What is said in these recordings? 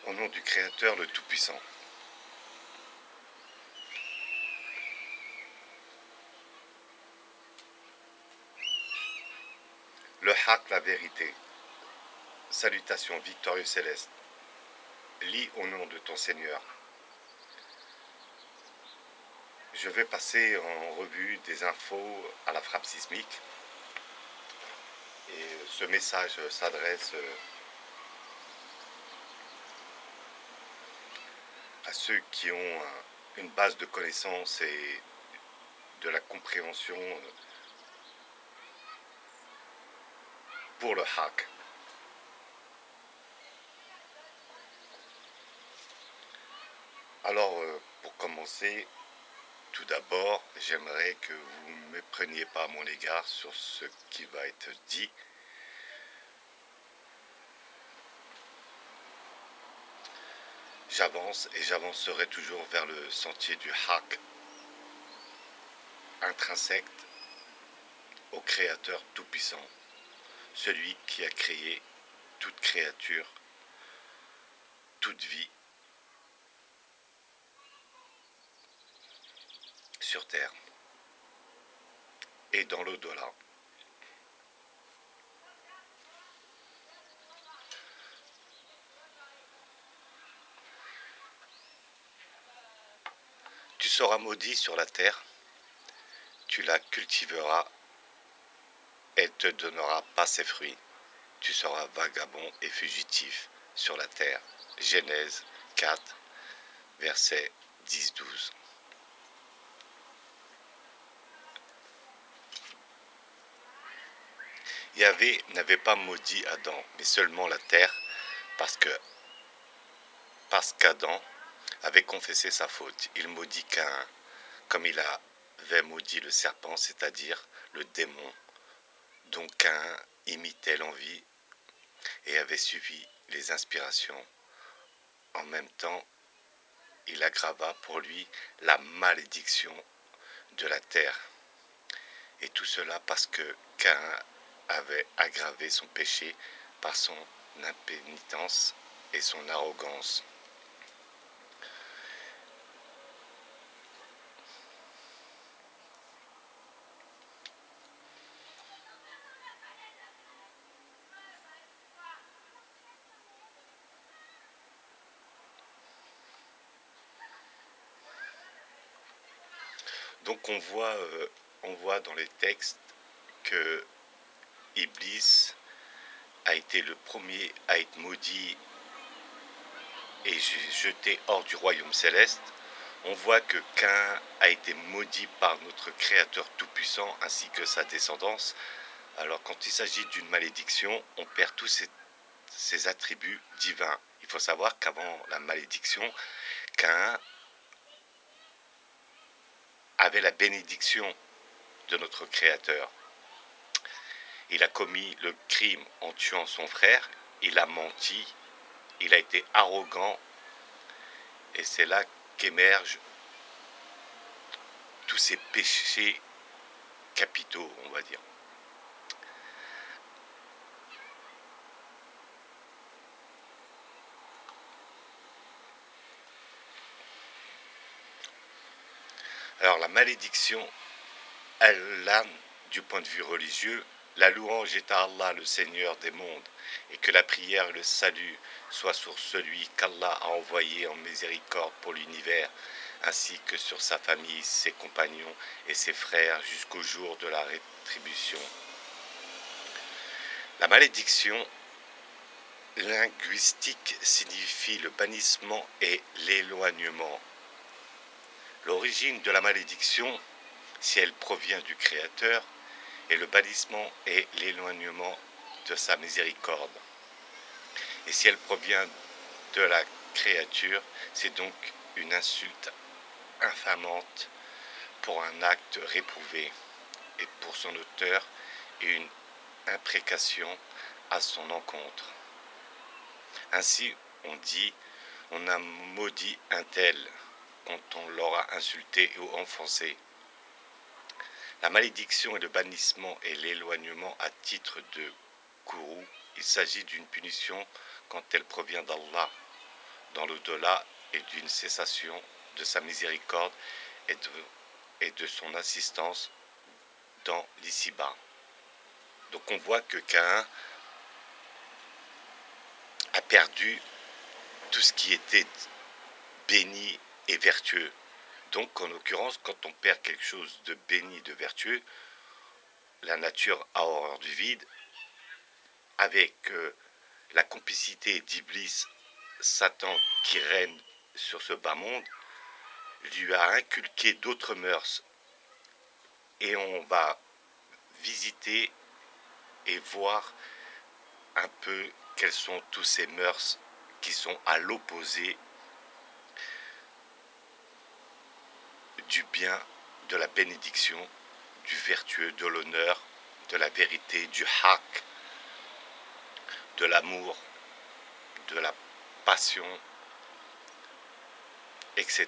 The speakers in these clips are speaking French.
Au nom du Créateur, le Tout-Puissant. Le Haq, la vérité. Salutations, victorieux céleste. Lis au nom de ton Seigneur. Je vais passer en revue des infos à la frappe sismique. Et ce message s'adresse à ceux qui ont une base de connaissances et de la compréhension pour le Haq. Alors, pour commencer, tout d'abord, j'aimerais que vous ne me preniez pas à mon égard sur ce qui va être dit. J'avance et j'avancerai toujours vers le sentier du Haq, intrinsèque au Créateur Tout-Puissant, celui qui a créé toute créature, toute vie sur terre et dans l'au-delà. Tu seras maudit sur la terre, tu la cultiveras, elle te donnera pas ses fruits. Tu seras vagabond et fugitif sur la terre. Genèse 4, versets 10-12. Yahvé n'avait pas maudit Adam, mais seulement la terre, parce qu'Adam avait confessé sa faute. Il maudit Caïn, comme il avait maudit le serpent, c'est-à-dire le démon, dont Caïn imitait l'envie et avait suivi les inspirations. En même temps, il aggrava pour lui la malédiction de la terre. Et tout cela parce que Caïn avait aggravé son péché par son impénitence et son arrogance. Donc on voit dans les textes que Iblis a été le premier à être maudit et jeté hors du royaume céleste. On voit que Caïn a été maudit par notre Créateur Tout-Puissant ainsi que sa descendance. Alors quand il s'agit d'une malédiction, on perd tous ses attributs divins. Il faut savoir qu'avant la malédiction, Caïn avait la bénédiction de notre Créateur. Il a commis le crime en tuant son frère, il a menti, il a été arrogant, et c'est là qu'émergent tous ces péchés capitaux, on va dire. Alors la malédiction, elle a, du point de vue religieux, la louange est à Allah, le Seigneur des mondes, et que la prière et le salut soient sur celui qu'Allah a envoyé en miséricorde pour l'univers, ainsi que sur sa famille, ses compagnons et ses frères jusqu'au jour de la rétribution. La malédiction linguistique signifie le bannissement et l'éloignement. L'origine de la malédiction, si elle provient du Créateur, est le bannissement et l'éloignement de sa miséricorde. Et si elle provient de la créature, c'est donc une insulte infamante pour un acte réprouvé et pour son auteur et une imprécation à son encontre. Ainsi, on dit, on a maudit un tel quand on l'aura insulté ou offensé. La malédiction et le bannissement et l'éloignement à titre de courroux, il s'agit d'une punition quand elle provient d'Allah. dans l'au-delà et d'une cessation de sa miséricorde et de son assistance dans l'ici-bas. Donc on voit que Caïn a perdu tout ce qui était béni et vertueux. Donc en l'occurrence, quand on perd quelque chose de béni, de vertueux, la nature a horreur du vide, avec la complicité d'Iblis, Satan qui règne sur ce bas monde, lui a inculqué d'autres mœurs. Et on va visiter et voir un peu quelles sont tous ces mœurs qui sont à l'opposé du bien, de la bénédiction, du vertueux, de l'honneur, de la vérité, du haq, de l'amour, de la passion, etc.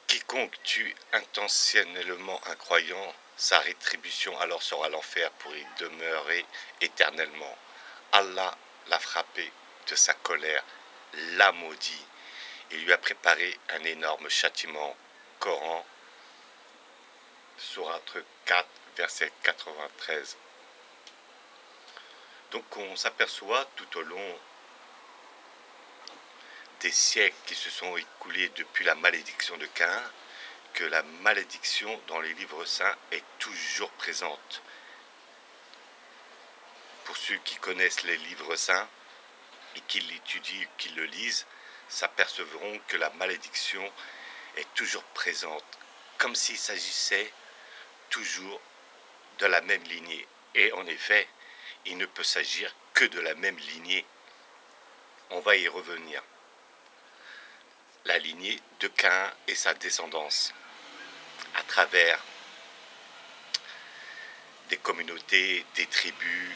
Quiconque tue intentionnellement un croyant, sa rétribution alors sera l'enfer pour y demeurer éternellement. Allah l'a frappé de sa colère, l'a maudit et lui a préparé un énorme châtiment. Coran, sourate 4, verset 93. Donc on s'aperçoit tout au long des siècles qui se sont écoulés depuis la malédiction de Caïn, que la malédiction dans les livres saints est toujours présente. Pour ceux qui connaissent les livres saints et qui l'étudient, qui le lisent, s'apercevront que la malédiction est toujours présente, comme s'il s'agissait toujours de la même lignée. Et en effet, il ne peut s'agir que de la même lignée. On va y revenir. La lignée de Caïn et sa descendance, à travers des communautés, des tribus,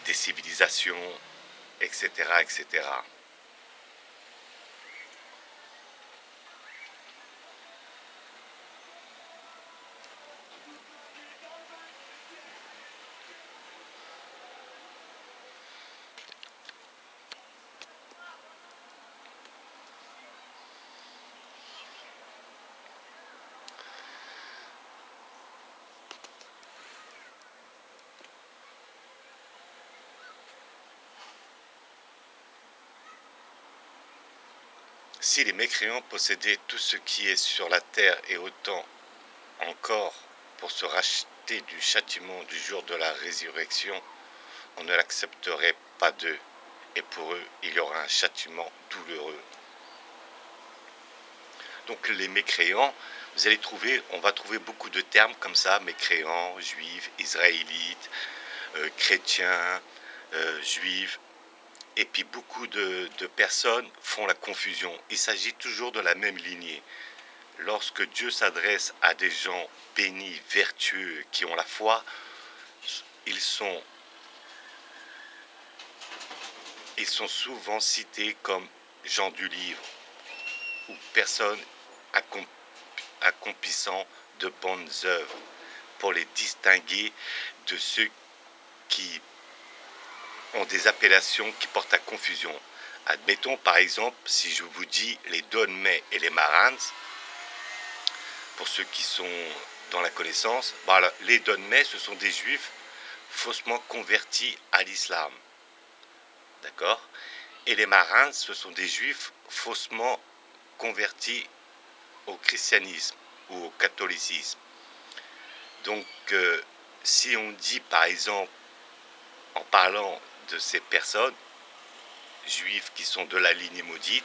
des civilisations, etc., etc. Si les mécréants possédaient tout ce qui est sur la terre et autant encore pour se racheter du châtiment du jour de la résurrection, on ne l'accepterait pas d'eux, et pour eux, il y aura un châtiment douloureux. Donc les mécréants, vous allez trouver, on va trouver beaucoup de termes comme ça, mécréants, juifs, israélites, chrétiens, juifs, et puis beaucoup de personnes font la confusion. Il s'agit toujours de la même lignée. Lorsque Dieu s'adresse à des gens bénis, vertueux, qui ont la foi, ils sont souvent cités comme gens du livre ou personnes accomplissant de bonnes œuvres pour les distinguer de ceux qui ont des appellations qui portent à confusion. Admettons par exemple, si je vous dis les Donmei et les Marans, pour ceux qui sont dans la connaissance, voilà, les Donmei, ce sont des juifs faussement convertis à l'islam. D'accord ? Et les Marans, ce sont des juifs faussement convertis au christianisme ou au catholicisme. Donc, si on dit par exemple, en parlant de ces personnes juives qui sont de la lignée maudite,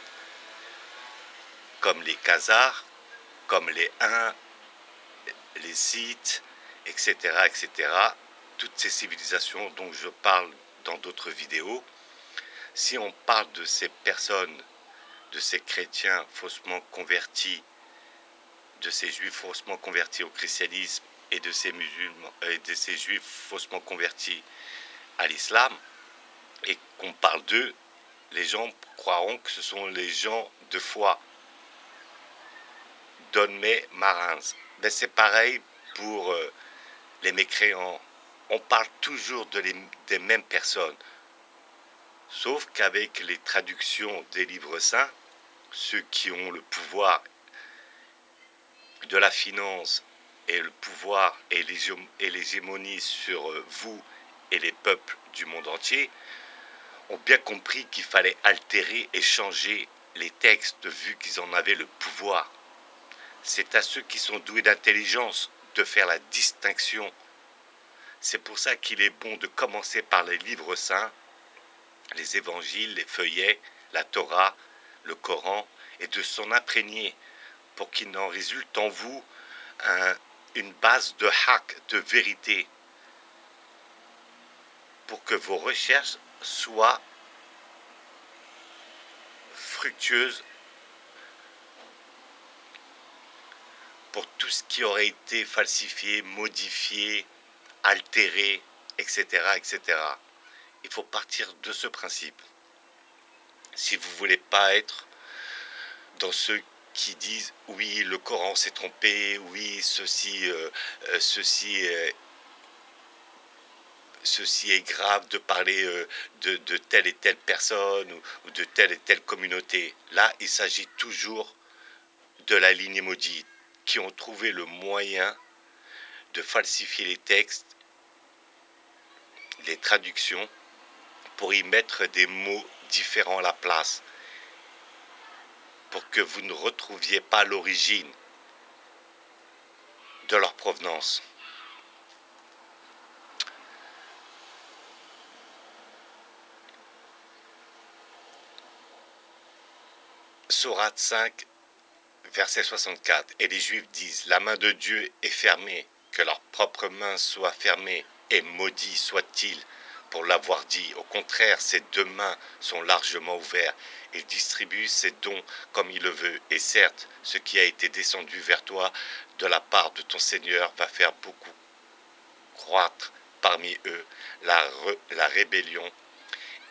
comme les Khazars, comme les Huns, les Scythes, etc., etc., toutes ces civilisations dont je parle dans d'autres vidéos, si on parle de ces personnes, de ces chrétiens faussement convertis, de ces juifs faussement convertis au christianisme et de ces musulmans et de ces juifs faussement convertis à l'islam, et qu'on parle d'eux, les gens croiront que ce sont les gens de foi Donmé Marins. Ben, c'est pareil pour les mécréants. On parle toujours des mêmes personnes. Sauf qu'avec les traductions des livres saints, ceux qui ont le pouvoir de la finance et le pouvoir et l'hégémonie sur vous et les peuples du monde entier, ont bien compris qu'il fallait altérer et changer les textes vu qu'ils en avaient le pouvoir. C'est à ceux qui sont doués d'intelligence de faire la distinction. C'est pour ça qu'il est bon de commencer par les livres saints, les évangiles, les feuillets, la Torah, le Coran, et de s'en imprégner pour qu'il n'en résulte en vous une base de haq, de vérité, pour que vos recherches soient fructueuses pour tout ce qui aurait été falsifié, modifié, altéré, etc., etc. Il faut partir de ce principe. Si vous ne voulez pas être dans ceux qui disent « oui, le Coran s'est trompé, oui, ceci est grave de parler de telle et telle personne ou de telle et telle communauté ». Là, il s'agit toujours de la lignée maudite, qui ont trouvé le moyen de falsifier les textes, les traductions, pour y mettre des mots différents à la place, pour que vous ne retrouviez pas l'origine de leur provenance. Sourate 5, verset 64. Et les Juifs disent, la main de Dieu est fermée, que leur propre main soit fermée, et maudit soit-il pour l'avoir dit. Au contraire, ses deux mains sont largement ouvertes. Il distribue ses dons comme il le veut. Et certes, ce qui a été descendu vers toi de la part de ton Seigneur va faire beaucoup croître parmi eux la rébellion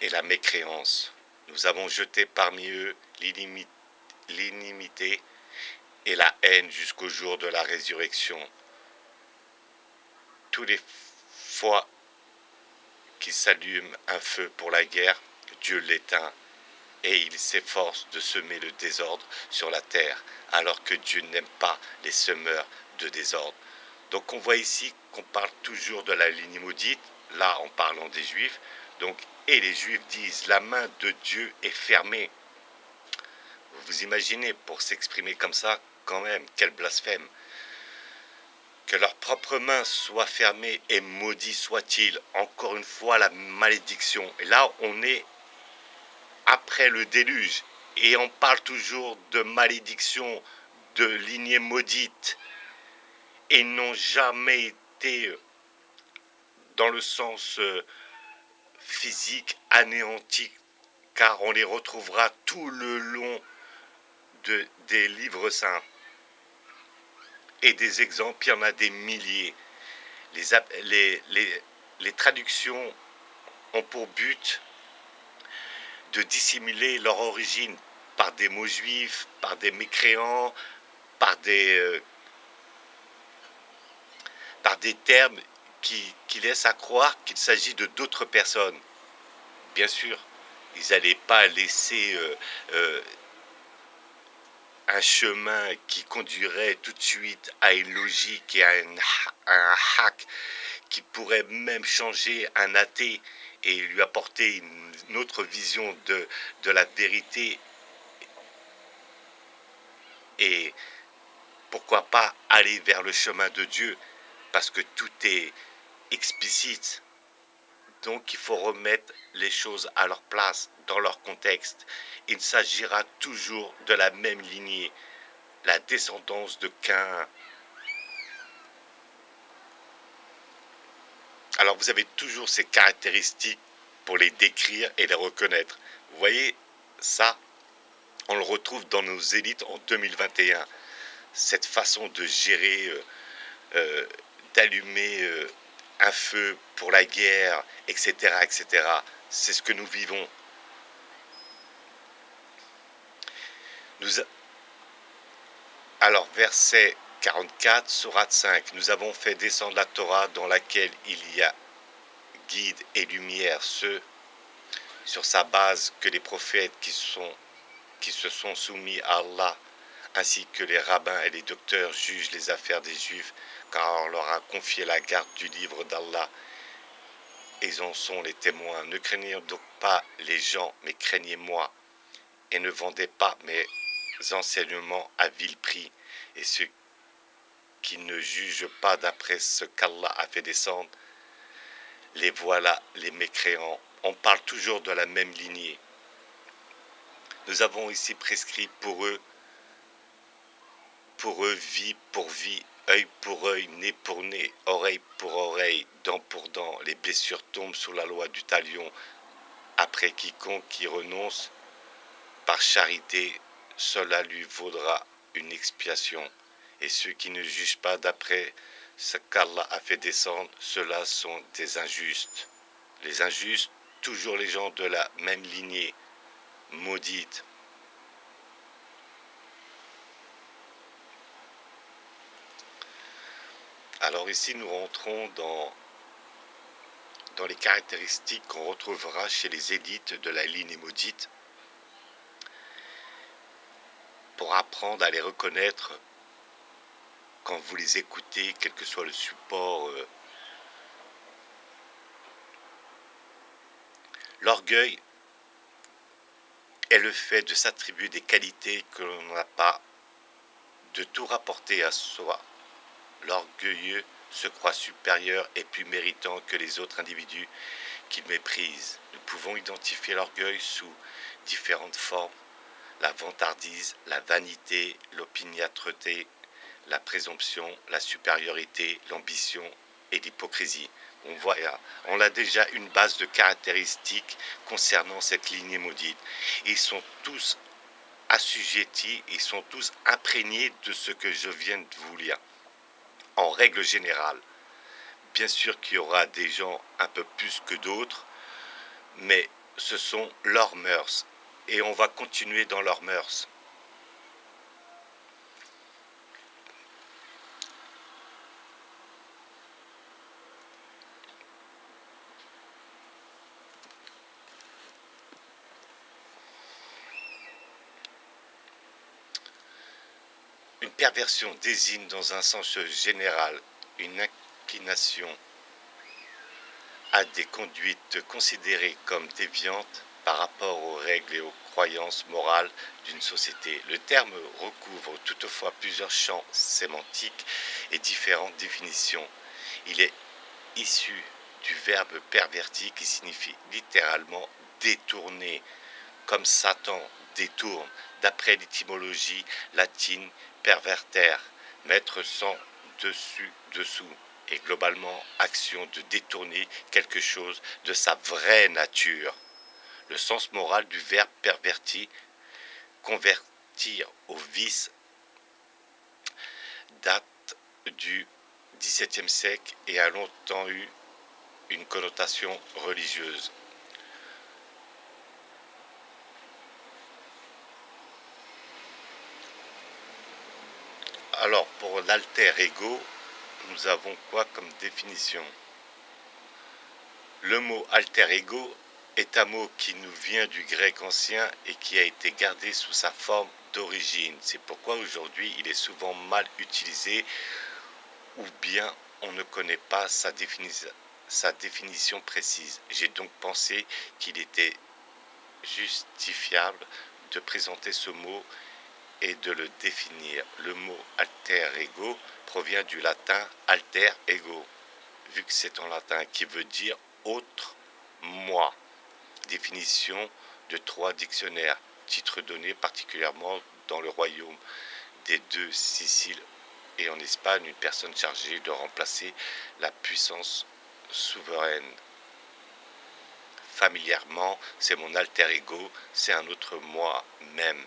et la mécréance. Nous avons jeté parmi eux l'inimité et la haine jusqu'au jour de la résurrection. Tous les fois qu'il s'allume un feu pour la guerre, Dieu l'éteint et il s'efforce de semer le désordre sur la terre, alors que Dieu n'aime pas les semeurs de désordre. Donc on voit ici qu'on parle toujours de la lignée maudite, là en parlant des Juifs. Donc, et les Juifs disent, la main de Dieu est fermée. Vous imaginez, pour s'exprimer comme ça, quand même, quel blasphème. Que leur propre main soit fermée et maudit soit-il. Encore une fois, la malédiction. Et là, on est après le déluge. Et on parle toujours de malédiction, de lignée maudite. Et ils n'ont jamais été dans le sens physique anéanti, car on les retrouvera tout le long des livres saints. Et des exemples, il y en a des milliers. Les traductions ont pour but de dissimuler leur origine par des mots juifs, par des mécréants, par des termes qui laissent à croire qu'il s'agit de d'autres personnes. Bien sûr, ils n'allaient pas laisser un chemin qui conduirait tout de suite à une logique et à un hack qui pourrait même changer un athée et lui apporter une autre vision de la vérité. Et pourquoi pas aller vers le chemin de Dieu, parce que tout est explicite. Donc il faut remettre les choses à leur place, dans leur contexte. Il s'agira toujours de la même lignée, la descendance de Caïn. Alors vous avez toujours ces caractéristiques pour les décrire et les reconnaître. Vous voyez, ça, on le retrouve dans nos élites en 2021. Cette façon de gérer, d'allumer un feu pour la guerre, etc., etc. C'est ce que nous vivons. Alors, verset 44, sourate 5. Nous avons fait descendre la Torah dans laquelle il y a guide et lumière, ceux sur sa base que les prophètes qui se sont soumis à Allah, ainsi que les rabbins et les docteurs jugent les affaires des Juifs, car on leur a confié la garde du livre d'Allah. Ils en sont les témoins. Ne craignez donc pas les gens, mais craignez-moi, et ne vendez pas mes enseignements à vil prix. Et ceux qui ne jugent pas d'après ce qu'Allah a fait descendre, les voilà les mécréants. On parle toujours de la même lignée. Nous avons ici prescrit pour eux, vie pour vie, œil pour œil, nez pour nez, oreille pour oreille, dent pour dent. Les blessures tombent sous la loi du talion. Après quiconque qui renonce par charité, cela lui vaudra une expiation. Et ceux qui ne jugent pas d'après ce qu'Allah a fait descendre, ceux-là sont des injustes. Les injustes, toujours les gens de la même lignée, maudite. Alors ici, nous rentrons dans les caractéristiques qu'on retrouvera chez les élites de la lignée maudite pour apprendre à les reconnaître quand vous les écoutez, quel que soit le support. L'orgueil est le fait de s'attribuer des qualités que l'on n'a pas, de tout rapporter à soi. L'orgueilleux se croit supérieur et plus méritant que les autres individus qu'il méprise. Nous pouvons identifier l'orgueil sous différentes formes: la vantardise, la vanité, l'opiniâtreté, la présomption, la supériorité, l'ambition et l'hypocrisie. On a déjà une base de caractéristiques concernant cette lignée maudite. Ils sont tous assujettis, ils sont tous imprégnés de ce que je viens de vous lire. En règle générale, bien sûr qu'il y aura des gens un peu plus que d'autres, mais ce sont leurs mœurs, et on va continuer dans leurs mœurs. Une perversion désigne dans un sens général une inclination à des conduites considérées comme déviantes par rapport aux règles et aux croyances morales d'une société. Le terme recouvre toutefois plusieurs champs sémantiques et différentes définitions. Il est issu du verbe perverti qui signifie littéralement détourner, comme Satan détourne, d'après l'étymologie latine perverter, mettre sans dessus-dessous, et globalement action de détourner quelque chose de sa vraie nature. Le sens moral du verbe perverti, convertir au vice, date du XVIIe siècle et a longtemps eu une connotation religieuse. Alors, pour l'alter ego, nous avons quoi comme définition? Le mot alter ego est un mot qui nous vient du grec ancien et qui a été gardé sous sa forme d'origine. C'est pourquoi aujourd'hui il est souvent mal utilisé ou bien on ne connaît pas sa définition précise. J'ai donc pensé qu'il était justifiable de présenter ce mot et de le définir. Le mot alter ego provient du latin alter ego, vu que c'est en latin, qui veut dire autre moi. Définition de 3 dictionnaires, titre donné particulièrement dans le royaume des 2 Siciles et en Espagne, une personne chargée de remplacer la puissance souveraine. Familièrement, c'est mon alter ego, c'est un autre moi-même,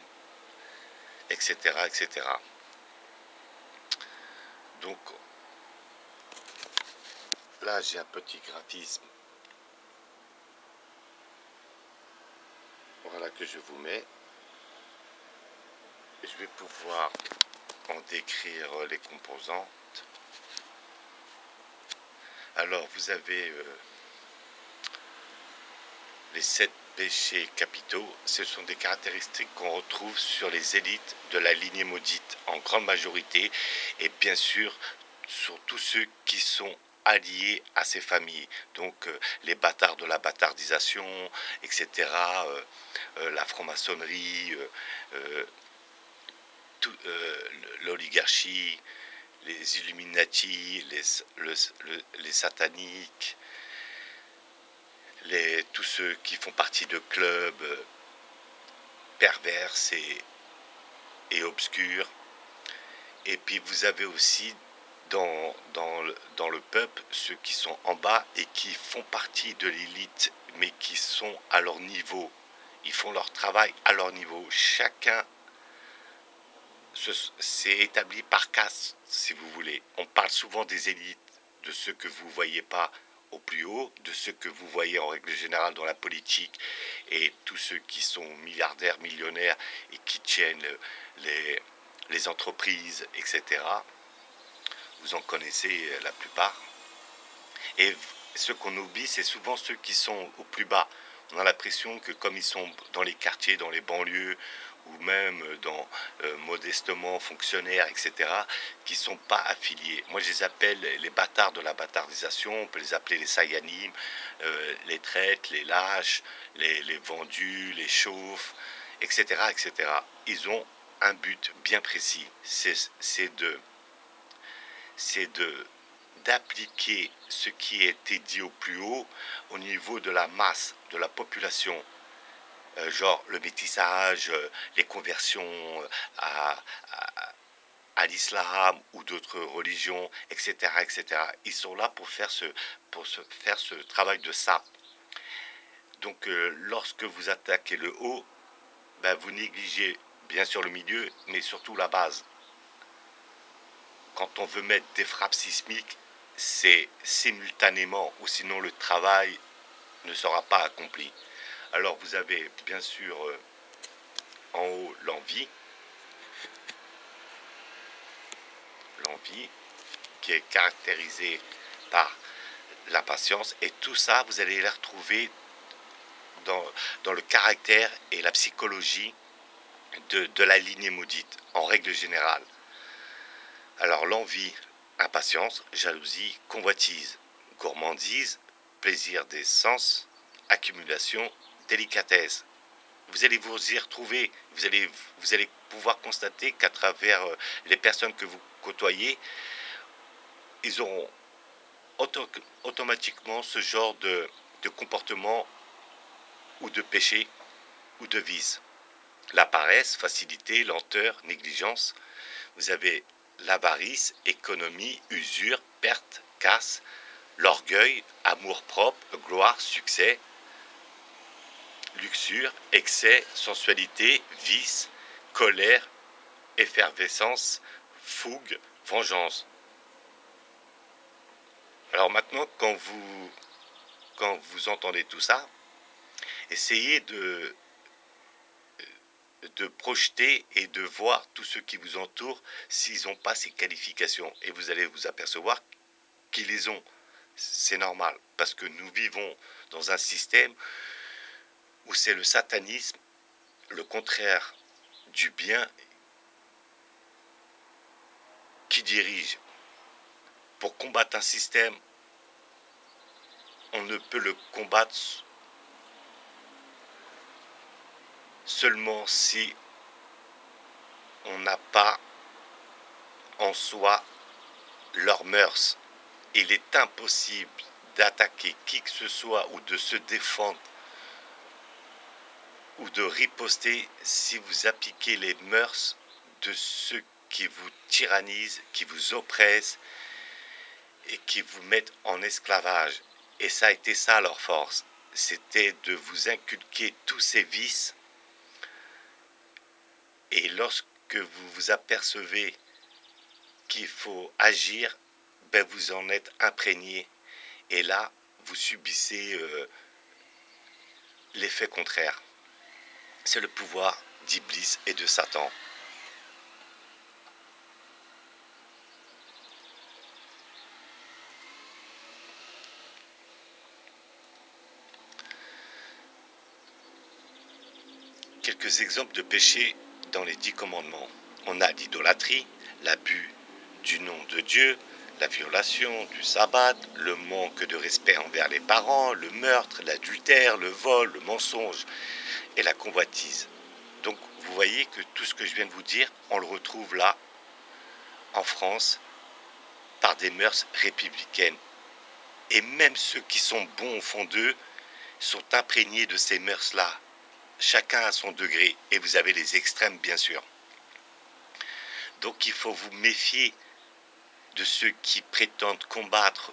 etc., etc. Donc, là, j'ai un petit graphisme. Voilà que je vous mets. Je vais pouvoir en décrire les composantes. Alors, vous avez les 7 péchés capitaux. Ce sont des caractéristiques qu'on retrouve sur les élites de la lignée maudite en grande majorité, et bien sûr sur tous ceux qui sont alliés à ces familles, donc les bâtards de la bâtardisation, etc., la franc-maçonnerie, l'oligarchie, les Illuminati, les sataniques, tous ceux qui font partie de clubs pervers et obscurs. Et puis vous avez aussi dans le peuple ceux qui sont en bas et qui font partie de l'élite, mais qui sont à leur niveau. Ils font leur travail à leur niveau. Chacun c'est établi par caste, si vous voulez. On parle souvent des élites, de ceux que vous ne voyez pas au plus haut, de ceux que vous voyez en règle générale dans la politique, et tous ceux qui sont milliardaires, millionnaires, et qui tiennent les entreprises, etc. Vous en connaissez la plupart. Et ce qu'on oublie, c'est souvent ceux qui sont au plus bas. On a l'impression que comme ils sont dans les quartiers, dans les banlieues, ou même dans modestement fonctionnaires, etc., qui ne sont pas affiliés. Moi, je les appelle les bâtards de la bâtardisation, on peut les appeler les sayanim, les traîtres, les lâches, les vendus, les chauffes, etc., etc. Ils ont un but bien précis, c'est d'appliquer ce qui a été dit au plus haut au niveau de la masse, de la population. Genre le métissage, les conversions à l'islam ou d'autres religions, etc., etc. Ils sont là pour faire ce travail de sape. Donc lorsque vous attaquez le haut, ben, vous négligez bien sûr le milieu, mais surtout la base. Quand on veut mettre des frappes sismiques, c'est simultanément, ou sinon le travail ne sera pas accompli. Alors vous avez bien sûr en haut l'envie qui est caractérisée par la patience, et tout ça vous allez les retrouver dans le caractère et la psychologie de la lignée maudite en règle générale. Alors l'envie, impatience, jalousie, convoitise, gourmandise, plaisir des sens, accumulation, délicatesse. Vous allez vous y retrouver, vous allez pouvoir constater qu'à travers les personnes que vous côtoyez, ils auront automatiquement ce genre de comportement ou de péché ou de vice. La paresse, facilité, lenteur, négligence. Vous avez l'avarice, économie, usure, perte, casse, l'orgueil, amour-propre, gloire, succès, luxure, excès, sensualité, vice, colère, effervescence, fougue, vengeance. Alors maintenant, quand vous entendez tout ça, essayez de projeter et de voir tous ceux qui vous entourent s'ils n'ont pas ces qualifications. Et vous allez vous apercevoir qu'ils les ont. C'est normal, parce que nous vivons dans un système où c'est le satanisme, le contraire du bien, qui dirige. Pour combattre un système, on ne peut le combattre seulement si on n'a pas en soi leurs mœurs. Il est impossible d'attaquer qui que ce soit ou de se défendre ou de riposter si vous appliquez les mœurs de ceux qui vous tyrannisent, qui vous oppressent et qui vous mettent en esclavage. Et ça a été ça leur force, c'était de vous inculquer tous ces vices. Et lorsque vous vous apercevez qu'il faut agir, ben vous en êtes imprégné. Et là, vous subissez l'effet contraire. C'est le pouvoir d'Iblis et de Satan. quelques exemples de péchés dans les 10 commandements. On a l'idolâtrie, l'abus du nom de Dieu, la violation du sabbat, le manque de respect envers les parents, le meurtre, l'adultère, le vol, le mensonge et la convoitise. Donc vous voyez que tout ce que je viens de vous dire, on le retrouve là, en France, par des mœurs républicaines. Et même ceux qui sont bons au fond d'eux sont imprégnés de ces mœurs-là. Chacun à son degré, et vous avez les extrêmes bien sûr. Donc il faut vous méfier de ceux qui prétendent combattre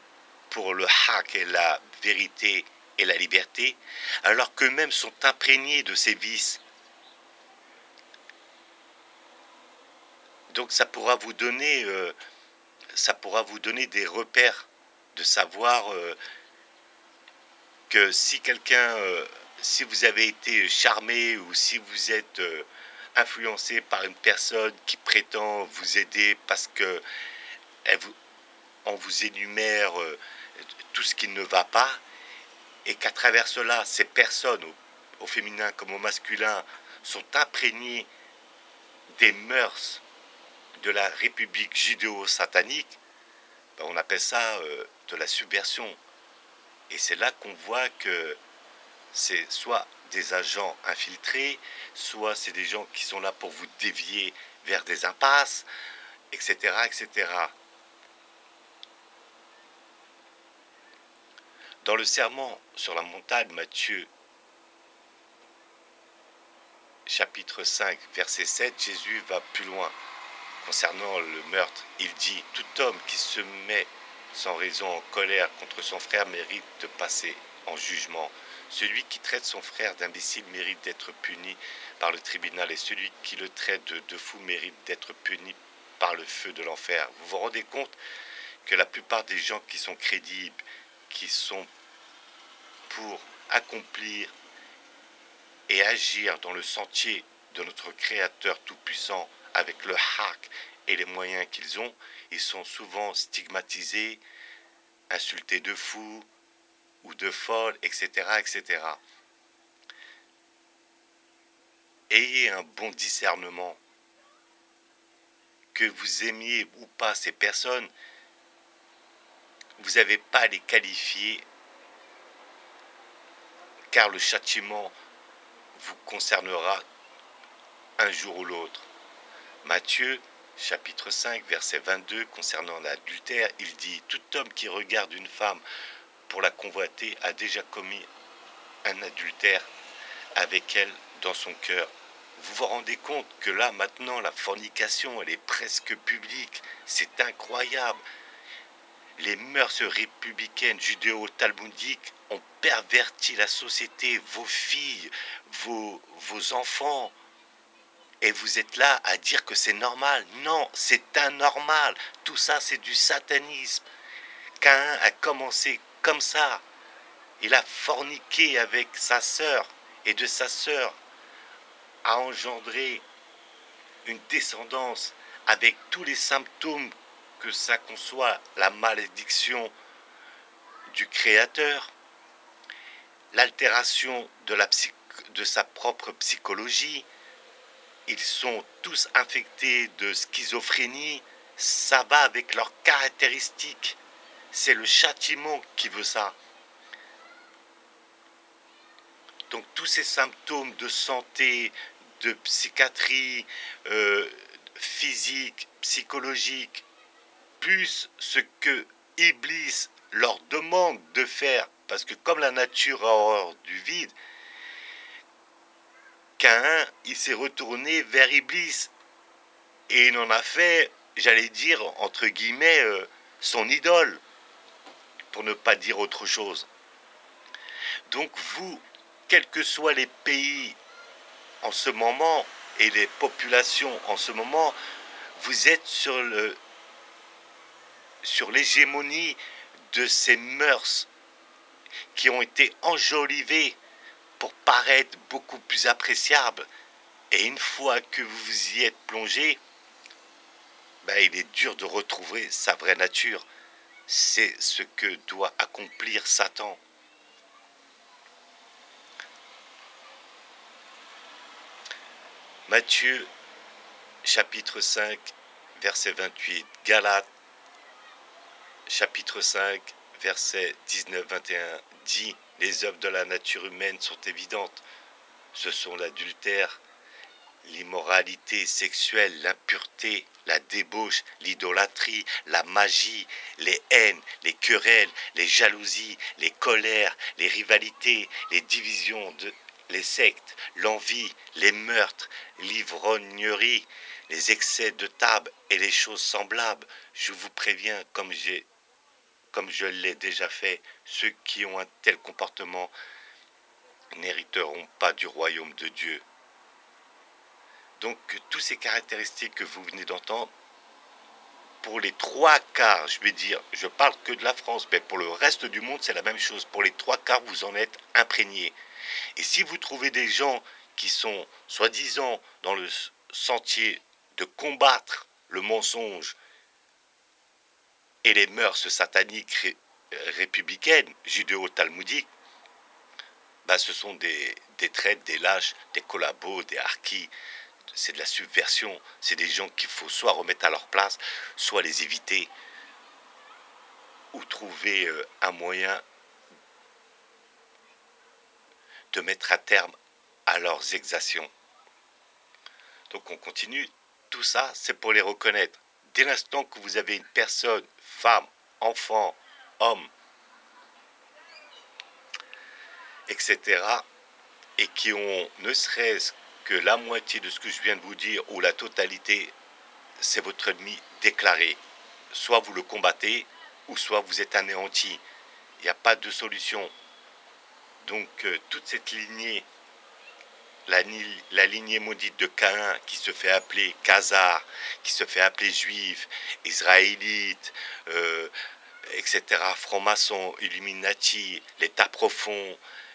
pour le haq et la vérité et la liberté, alors qu'eux-mêmes sont imprégnés de ces vices. Donc ça pourra vous donner des repères de savoir que si si vous avez été charmé ou si vous êtes influencé par une personne qui prétend vous aider parce que on vous énumère tout ce qui ne va pas, et qu'à travers cela, ces personnes, au féminin comme au masculin, sont imprégnées des mœurs de la République judéo-satanique, on appelle ça de la subversion. Et c'est là qu'on voit que c'est soit des agents infiltrés, soit c'est des gens qui sont là pour vous dévier vers des impasses, etc., etc. Dans le sermon sur la montagne, Matthieu, chapitre 5, verset 7, Jésus va plus loin concernant le meurtre. Il dit « Tout homme qui se met sans raison en colère contre son frère mérite de passer en jugement. Celui qui traite son frère d'imbécile mérite d'être puni par le tribunal, et celui qui le traite de fou mérite d'être puni par le feu de l'enfer. » Vous vous rendez compte que la plupart des gens qui sont crédibles, qui sont pour accomplir et agir dans le sentier de notre Créateur Tout-Puissant avec le haq et les moyens qu'ils ont, ils sont souvent stigmatisés, insultés de fous ou de folles, etc., etc. Ayez un bon discernement. Que vous aimiez ou pas ces personnes, vous n'avez pas à les qualifier, car le châtiment vous concernera un jour ou l'autre. Matthieu, chapitre 5, verset 22, concernant l'adultère, il dit « Tout homme qui regarde une femme pour la convoiter a déjà commis un adultère avec elle dans son cœur. » Vous vous rendez compte que là, maintenant, la fornication, elle est presque publique. C'est incroyable. Les mœurs républicaines judéo-talmudiques ont perverti la société, vos filles, vos enfants. Et vous êtes là à dire que c'est normal. Non, c'est anormal. Tout ça, c'est du satanisme. Caïn a commencé comme ça. Il a forniqué avec sa sœur, et de sa sœur a engendré une descendance avec tous les symptômes que ça conçoit, la malédiction du Créateur, l'altération de sa propre psychologie. Ils sont tous infectés de schizophrénie. Ça va avec leurs caractéristiques. C'est le châtiment qui veut ça. Donc tous ces symptômes de santé, de psychiatrie, physique, psychologique, plus ce que Iblis leur demande de faire, parce que comme la nature a horreur du vide, Caïn, il s'est retourné vers Iblis, et il en a fait, j'allais dire, entre guillemets, son idole, pour ne pas dire autre chose. Donc vous, quels que soient les pays en ce moment, et les populations en ce moment, vous êtes sur l'hégémonie de ces mœurs qui ont été enjolivées pour paraître beaucoup plus appréciables. Et une fois que vous vous y êtes plongé, il est dur de retrouver sa vraie nature. C'est ce que doit accomplir Satan. Matthieu chapitre 5, verset 28. Galates chapitre 5, verset 19-21 dit « Les œuvres de la nature humaine sont évidentes. Ce sont l'adultère, l'immoralité sexuelle, l'impureté, la débauche, l'idolâtrie, la magie, les haines, les querelles, les jalousies, les colères, les rivalités, les divisions, les sectes, l'envie, les meurtres, l'ivrognerie, les excès de table et les choses semblables. Je vous préviens, comme je l'ai déjà fait, ceux qui ont un tel comportement n'hériteront pas du royaume de Dieu. » Donc, toutes ces caractéristiques que vous venez d'entendre, pour les trois quarts, je vais dire, je parle que de la France, mais pour le reste du monde, c'est la même chose. Pour les trois quarts, vous en êtes imprégnés. Et si vous trouvez des gens qui sont, soi-disant, dans le sentier de combattre le mensonge et les mœurs sataniques républicaines, judéo-talmudiques, ce sont des traîtres, des lâches, des collabos, des harkis. C'est de la subversion, c'est des gens qu'il faut soit remettre à leur place, soit les éviter, ou trouver un moyen de mettre un terme à leurs exactions. Donc on continue, tout ça c'est pour les reconnaître. Dès l'instant que vous avez une personne, femme, enfant, homme, etc., et qui ont ne serait-ce que la moitié de ce que je viens de vous dire, ou la totalité, c'est votre ennemi déclaré. Soit vous le combattez, ou soit vous êtes anéanti. Il n'y a pas de solution. Donc toute cette lignée, la lignée maudite de Caïn, qui se fait appeler Khazar, qui se fait appeler juif, israélite, etc., franc-maçon, Illuminati, l'État profond,